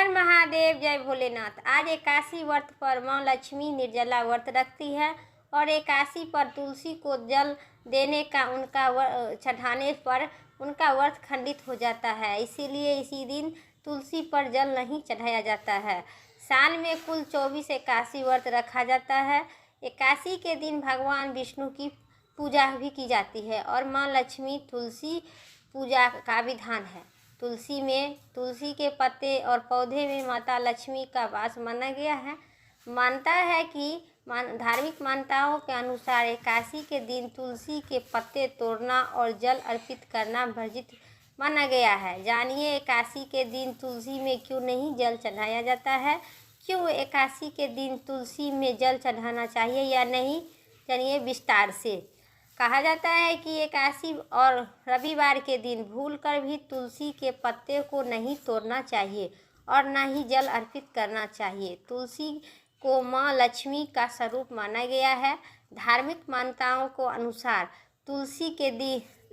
हर महादेव, जय भोलेनाथ। आज एकादशी व्रत पर माँ लक्ष्मी निर्जला व्रत रखती है और एकादशी पर तुलसी को जल देने का चढ़ाने पर उनका व्रत खंडित हो जाता है। इसीलिए इसी दिन तुलसी पर जल नहीं चढ़ाया जाता है। साल में कुल 24 एकादशी व्रत रखा जाता है। एकादशी के दिन भगवान विष्णु की पूजा भी की जाती है और माँ लक्ष्मी तुलसी पूजा का विधान है। तुलसी के पत्ते और पौधे में माता लक्ष्मी का वास माना गया है। मानता है कि धार्मिक मान्यताओं के अनुसार एकादशी के दिन तुलसी के पत्ते तोड़ना और जल अर्पित करना वर्जित माना गया है। जानिए एकादशी के दिन तुलसी में क्यों नहीं जल चढ़ाया जाता है, क्यों एकादशी के दिन तुलसी में जल चढ़ाना चाहिए या नहीं, जानिए विस्तार से। कहा जाता है कि एकादशी और रविवार के दिन भूलकर भी तुलसी के पत्ते को नहीं तोड़ना चाहिए और न ही जल अर्पित करना चाहिए। तुलसी को माँ लक्ष्मी का स्वरूप माना गया है। धार्मिक मान्यताओं को अनुसार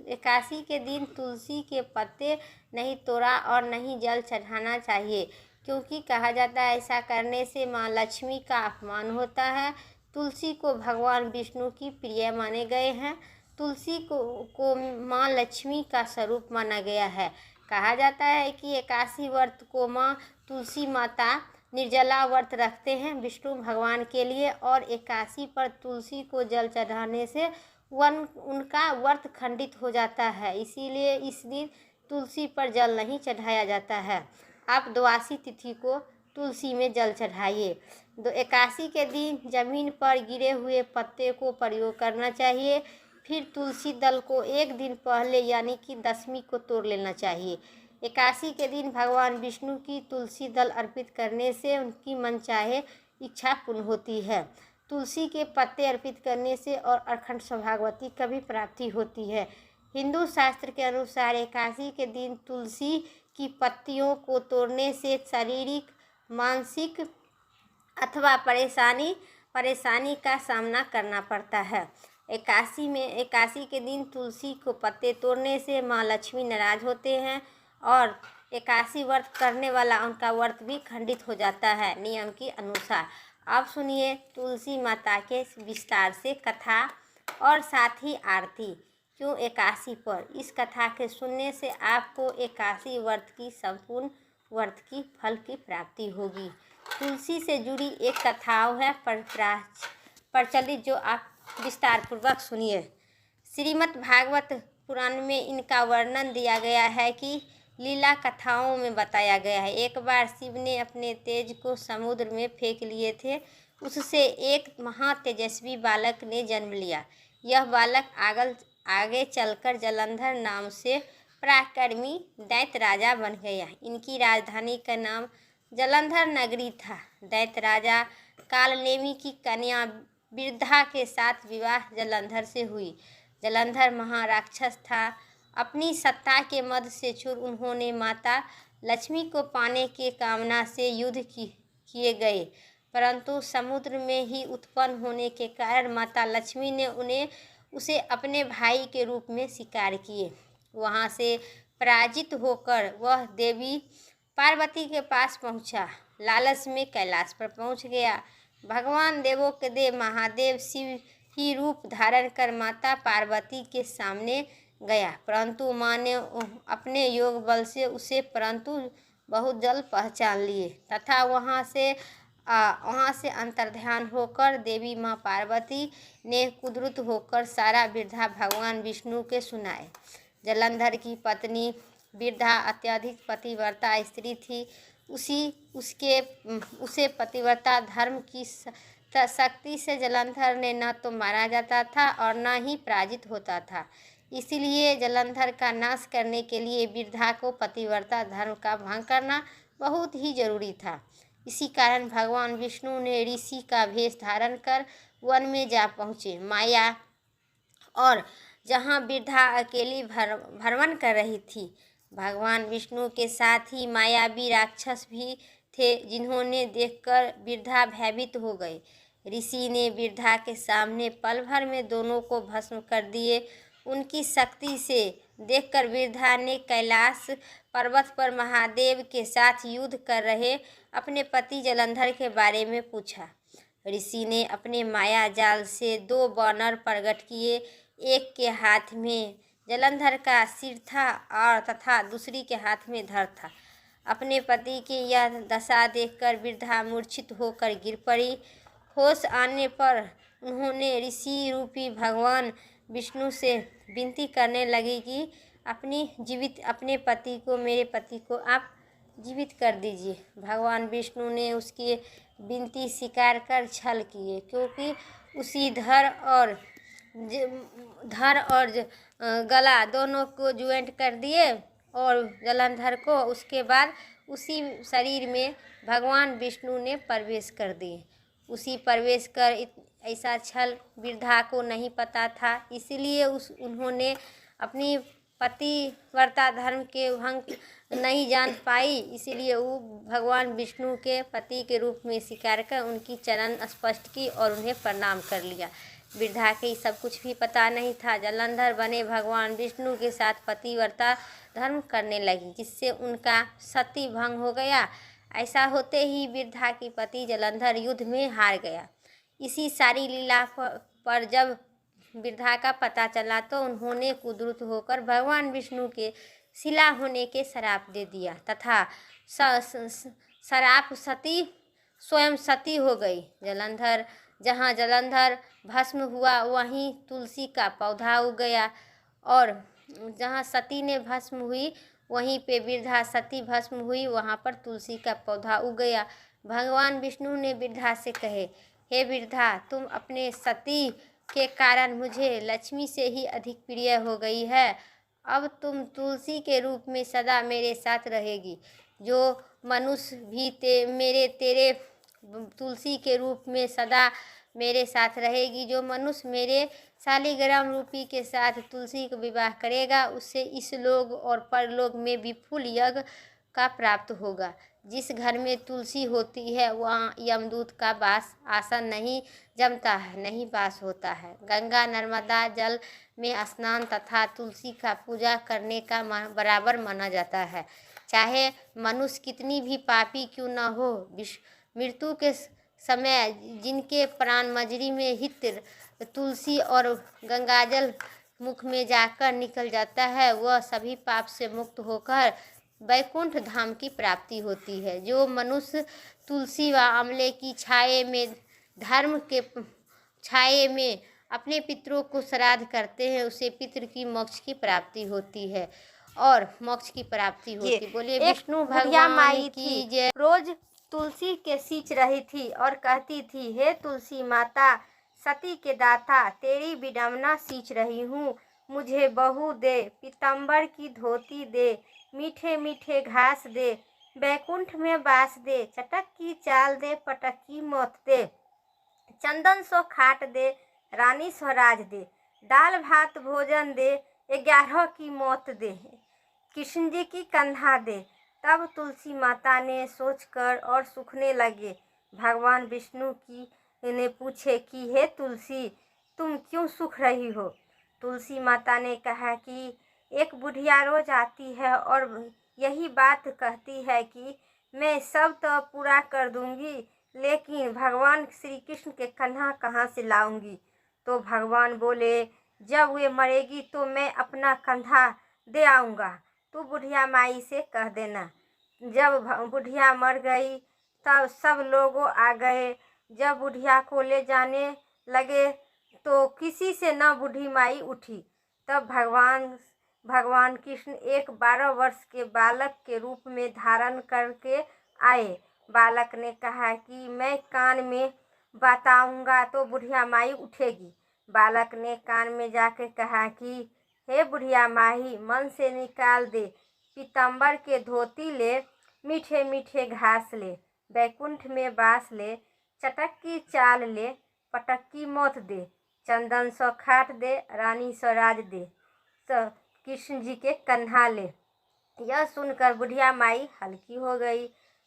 एकादशी के दिन तुलसी के पत्ते नहीं तोड़ा और नहीं जल चढ़ाना चाहिए, क्योंकि कहा जाता है ऐसा करने से माँ लक्ष्मी का अपमान होता है। तुलसी को भगवान विष्णु की प्रिय माने गए हैं। तुलसी को माँ लक्ष्मी का स्वरूप माना गया है। कहा जाता है कि एकादशी व्रत को माँ तुलसी माता निर्जला व्रत रखते हैं विष्णु भगवान के लिए और एकादशी पर तुलसी को जल चढ़ाने से उनका व्रत खंडित हो जाता है। इसीलिए इस दिन तुलसी पर जल नहीं चढ़ाया जाता है। आप द्वादशी तिथि को तुलसी में जल चढ़ाइए। एकादशी के दिन जमीन पर गिरे हुए पत्ते को प्रयोग करना चाहिए। फिर तुलसी दल को एक दिन पहले यानी कि दशमी को तोड़ लेना चाहिए। एकादशी के दिन भगवान विष्णु की तुलसी दल अर्पित करने से उनकी मनचाहे इच्छा पूर्ण होती है। तुलसी के पत्ते अर्पित करने से और अखंड सौभाग्यवती की भी प्राप्ति होती है। हिंदू शास्त्र के अनुसार एकादशी के दिन तुलसी की पत्तियों को तोड़ने से शारीरिक, मानसिक अथवा परेशानी का सामना करना पड़ता है। एकादशी के दिन तुलसी को पत्ते तोड़ने से माँ लक्ष्मी नाराज होते हैं और एकादशी व्रत करने वाला उनका व्रत भी खंडित हो जाता है नियम के अनुसार। अब सुनिए तुलसी माता के विस्तार से कथा और साथ ही आरती। क्यों एकादशी पर? इस कथा के सुनने से आपको एकादशी व्रत की संपूर्ण व्रत की फल की प्राप्ति होगी। तुलसी से जुड़ी एक कथाओं है प्रचलित, जो आप विस्तार पूर्वक सुनिए। श्रीमद् भागवत पुराण में इनका वर्णन दिया गया है कि लीला कथाओं में बताया गया है। एक बार शिव ने अपने तेज को समुद्र में फेंक लिए थे। उससे एक महातेजस्वी बालक ने जन्म लिया। यह बालक आगे चलकर जलंधर नाम से पराक्रमी दैत्य राजा बन गया। इनकी राजधानी का नाम जलंधर नगरी था। दैत्य राजा कालनेमी की कन्या बिरधा के साथ विवाह जलंधर से हुई। जलंधर महाराक्षस था। अपनी सत्ता के मद से चूर उन्होंने माता लक्ष्मी को पाने के कामना से युद्ध किए गए, परंतु समुद्र में ही उत्पन्न होने के कारण माता लक्ष्मी ने उसे अपने भाई के रूप में स्वीकार किए। वहां से पराजित होकर वह देवी पार्वती के पास पहुंचा। लालच में कैलाश पर पहुंच गया। भगवान देवों के देव महादेव शिव ही रूप धारण कर माता पार्वती के सामने गया, परंतु माँ ने अपने योग बल से उसे बहुत जल्द पहचान लिए तथा वहाँ से अंतर्ध्यान होकर देवी माँ पार्वती ने क्रुद्ध होकर सारा वृद्धा भगवान विष्णु के सुनाए। जलंधर की पत्नी बिरधा अत्यधिक पतिव्रता स्त्री थी। उसे पतिव्रता धर्म की शक्ति से जलंधर ने न तो मारा जाता था और न ही पराजित होता था। इसलिए जलंधर का नाश करने के लिए बिरधा को पतिव्रता धर्म का भंग करना बहुत ही जरूरी था। इसी कारण भगवान विष्णु ने ऋषि का वेश धारण कर वन में जा पहुँचे। माया और जहाँ बिरधा अकेली भ्रमण कर रही थी, भगवान विष्णु के साथ ही मायावी राक्षस भी थे, जिन्होंने देखकर बिरधा भयभीत हो गए। ऋषि ने बिरधा के सामने पल भर में दोनों को भस्म कर दिए। उनकी शक्ति से देखकर वृद्धा ने कैलाश पर्वत पर महादेव के साथ युद्ध कर रहे अपने पति जलंधर के बारे में पूछा। ऋषि ने अपने माया जाल से 2 वानर प्रकट किए। एक के हाथ में जलंधर का सिर था और तथा दूसरी के हाथ में धड़ था। अपने पति की यह दशा देखकर वृद्धा मूर्छित होकर गिर पड़ी। होश आने पर उन्होंने ऋषि रूपी भगवान विष्णु से विनती करने लगी कि अपने पति को, मेरे पति को आप जीवित कर दीजिए। भगवान विष्णु ने उसकी विनती स्वीकार कर छल किए, क्योंकि उसी धड़ और गला दोनों को ज्वाइंट कर दिए और जलंधर को उसके बाद उसी शरीर में भगवान विष्णु ने प्रवेश कर दिए। उसी प्रवेश कर ऐसा छल वृद्धा को नहीं पता था, इसलिए उन्होंने अपनी पतिव्रता धर्म के भंग नहीं जान पाई, इसीलिए वो भगवान विष्णु के पति के रूप में स्वीकार कर उनकी चरण स्पर्श की और उन्हें प्रणाम कर लिया। वृद्धा के सब कुछ भी पता नहीं था। जलंधर बने भगवान विष्णु के साथ पतिव्रता धर्म करने लगी, जिससे उनका सती भंग हो गया। ऐसा होते ही वृद्धा की पति जलंधर युद्ध में हार गया। इसी सारी लीला पर जब वृद्धा का पता चला तो उन्होंने क्रुद्ध होकर भगवान विष्णु के शिला होने के श्राप दे दिया तथा श्राप सती स्वयं सती हो गई। जहाँ जलंधर भस्म हुआ वहीं तुलसी का पौधा उग गया, और जहाँ सती ने भस्म हुई वहीं पे वृद्धा सती भस्म हुई, वहाँ पर तुलसी का पौधा उग गया। भगवान विष्णु ने वृद्धा से कहे, हे वृद्धा, तुम अपने सती के कारण मुझे लक्ष्मी से ही अधिक प्रिय हो गई है। अब तुम तुलसी के रूप में सदा मेरे साथ रहेगी। जो मनुष्य भी तेरे तुलसी के रूप में सदा मेरे साथ रहेगी। जो मनुष्य मेरे शालिग्राम रूपी के साथ तुलसी को विवाह करेगा, उससे इस लोक और परलोक में विपुल यज्ञ का प्राप्त होगा। जिस घर में तुलसी होती है वहाँ यमदूत का वास आसन नहीं जमता है, नहीं वास होता है। गंगा नर्मदा जल में स्नान तथा तुलसी का पूजा करने का बराबर माना जाता है। चाहे मनुष्य कितनी भी पापी क्यों न हो, मृत्यु के समय जिनके प्राण मजरी में हित तुलसी और गंगाजल मुख में जाकर निकल जाता है, वह सभी पाप से मुक्त होकर वैकुंठ धाम की प्राप्ति होती है। जो मनुष्य तुलसी व आंवले की छाये में, धर्म के छाये में अपने पितरों को श्राद्ध करते हैं, उसे पितृ की मोक्ष की प्राप्ति होती है और मोक्ष की प्राप्ति होती। बोलिए विष्णु भगवान की जय। रोज तुलसी के सींच रही थी और कहती थी, हे तुलसी माता, सती के दाता, तेरी विडंबना सींच रही हूँ। मुझे बहू दे, पीताम्बर की धोती दे, मीठे मीठे घास दे, बैकुंठ में बास दे, चटक की चाल दे, पटक की मौत दे, चंदन सो खाट दे, रानी स्वराज दे, दाल भात भोजन दे, 11 की मौत दे, कृष्ण जी की कंधा दे। तब तुलसी माता ने सोचकर और सूखने लगे। भगवान विष्णु ने पूछे कि हे तुलसी, तुम क्यों सूख रही हो? तुलसी माता ने कहा कि एक बुढ़िया रोज आती है और यही बात कहती है कि मैं सब तो पूरा कर दूंगी, लेकिन भगवान श्री कृष्ण के कंधा कहाँ से लाऊंगी? तो भगवान बोले, जब वे मरेगी तो मैं अपना कंधा दे आऊँगा, तू बुढ़िया माई से कह देना। जब बुढ़िया मर गई तब सब लोग आ गए। जब बुढ़िया को ले जाने लगे तो किसी से न बूढ़ी माई उठी। तब भगवान कृष्ण एक 12 वर्ष के बालक के रूप में धारण करके आए। बालक ने कहा कि मैं कान में बताऊंगा तो बुढ़िया माई उठेगी। बालक ने कान में जाके कहा कि हे बुढ़िया माई, मन से निकाल दे, पीताम्बर के धोती ले, मीठे मीठे घास ले, बैकुंठ में बास ले, चटक की चाल ले, पटक की मौत दे, चंदन सो खाट दे, रानी सो राज दे, कृष्ण जी के कंधा ले। यह सुनकर बुढ़िया माई हल्की हो गई।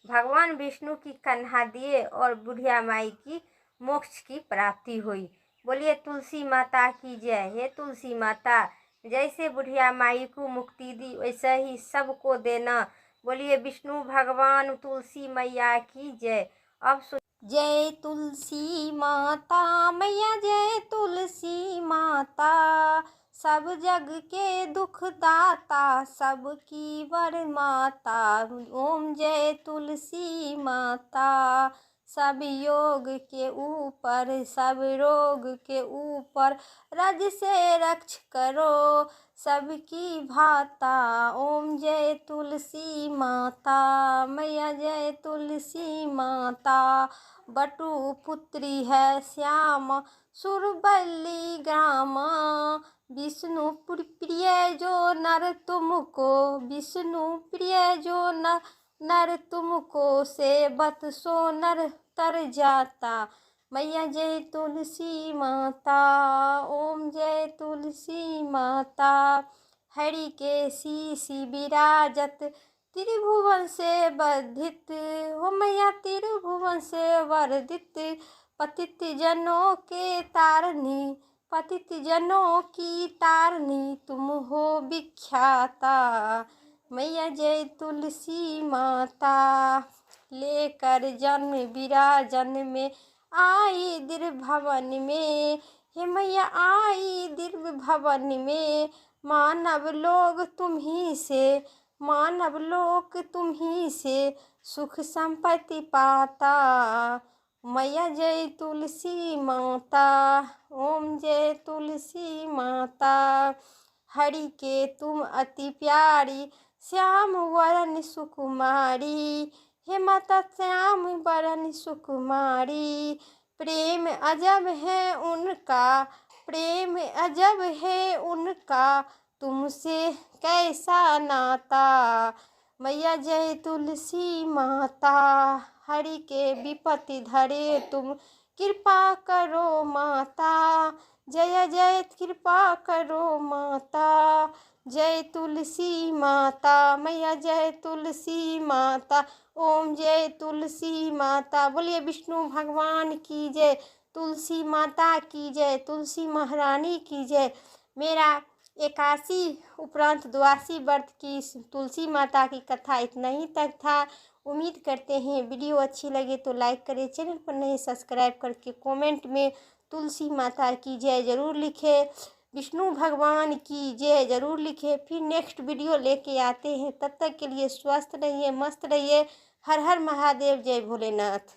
भगवान विष्णु की कंधा दिए और बुढ़िया माई की मोक्ष की प्राप्ति हुई। बोलिए तुलसी माता की जय। हे तुलसी माता, जैसे बुढ़िया माई को मुक्ति दी वैसे ही सबको देना। बोलिए विष्णु भगवान तुलसी मैया की जय। अब जय तुलसी माता मैया, जय तुलसी माता, सब जग के दुख दाता, सबकी वर माता। ओम जय तुलसी माता। सब योग के ऊपर, सब रोग के ऊपर, रज से रक्ष करो सबकी भाता। ओम जय तुलसी माता मैया, जय तुलसी माता। बटु पुत्री है श्याम सुरबल्ली ग्रामा, विष्णु प्रिय जो नर तुमको, विष्णु प्रिय जो नर तुमको, सेवत सो नर तर जाता। मैया जय तुलसी माता। ओम जय तुलसी माता। हरि के शीश विराजत, त्रिभुवन से वर्धित हो मैया, त्रिभुवन से वर्धित। पतित जनों के तारनी, पतित जनों की तारनी, तुम हो विख्याता। मैया जय तुलसी माता। लेकर जन्म विराजन में आई दिव्य भवन में, हे मैया आई दिव्य भवन में। मानव लोग तुम ही से, मानव लोक तुम ही से, सुख संपत्ति पाता। मैया जय तुलसी माता। ओम जय तुलसी माता। हरि के तुम अति प्यारी, श्याम वरण सुकुमारी, हे माता श्याम वरण सुकुमारी। प्रेम अजब है उनका, प्रेम अजब है उनका, तुमसे कैसा नाता। मैया जय तुलसी माता। हरि के विपत्ति धरे तुम, कृपा करो माता। जय जय कृपा करो माता। जय तुलसी माता मैया, जय तुलसी माता। ओम जय तुलसी माता। बोलिए विष्णु भगवान की जय, तुलसी माता की जय, तुलसी महारानी की जय। मेरा 81 उपरांत 82 व्रत की तुलसी माता की कथा इतना ही तक था। उम्मीद करते हैं वीडियो अच्छी लगे तो लाइक करें, चैनल पर नहीं सब्सक्राइब करके कमेंट में तुलसी माता की जय ज़रूर लिखें, विष्णु भगवान की जय ज़रूर लिखें। फिर नेक्स्ट वीडियो लेके आते हैं, तब तक के लिए स्वस्थ रहिए, मस्त रहिए। हर हर महादेव, जय भोलेनाथ।